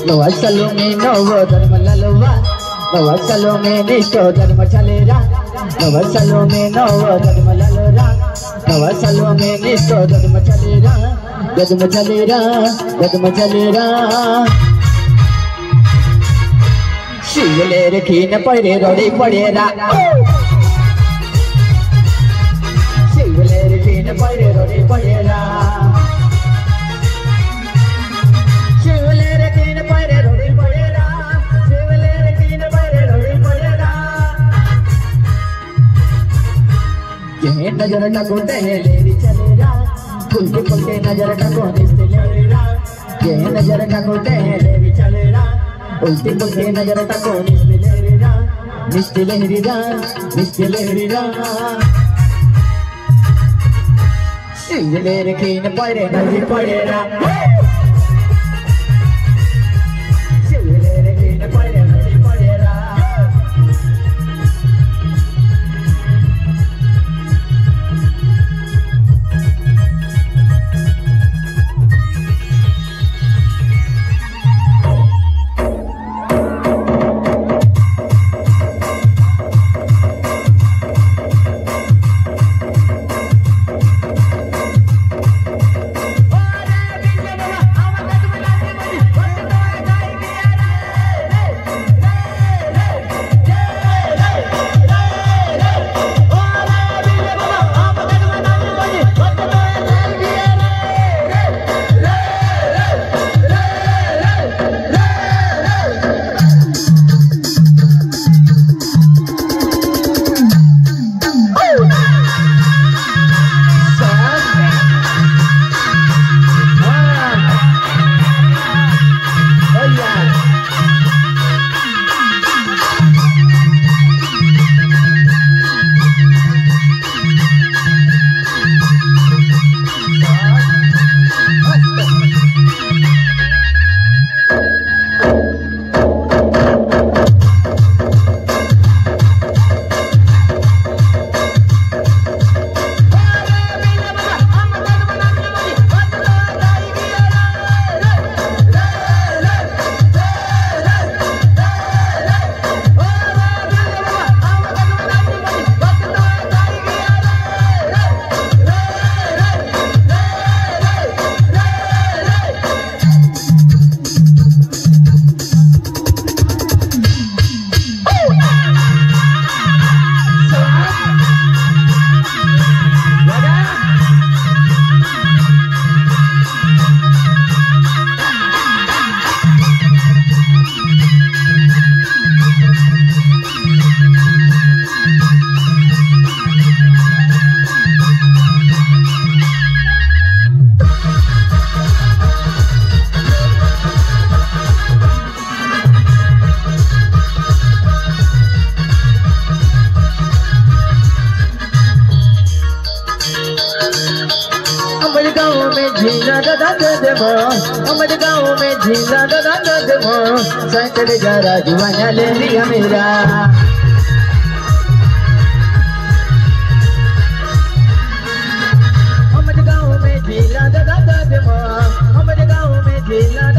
नवा सालों में नव धर्म ललवा नवा सालों में निष्ठो धर्म चलेरा नवा सालों में नव धर्म ललरा नवा सालों में निष्ठो धर्म चलेरा धर्म चलेरा धर्म चलेरा शिवले रखीन पड़े रोड़ी पड़ेरा शिवले रखीन पड़े रोड़ी पड़ेरा शिवले रखीन पड़े रोड़ी पड़ेरा शिवले रखीन पड़े रोड़ी पड़ेरा ये नजर टको टहलेरी चलेरा उल्टी पुल्टी नजर टको निस्तेलेरा ये नजर टको टहलेरी चलेरा उल्टी पुल्टी नजर टको निस्तेलेरा निस्तेलेरा निस्तेलेरा शिवले रखीन पड़े रोड़ी पड़ेरा शिवले रखीन पड़े रोड़ी पड़ेरा झीला दादा देवो हमारे गाँव में झीला दादा देवो सैकड़े जरा जुआना ले लिया मेरा हमारे गाँव में झीला दादा देवो हमारे गाँव में झीला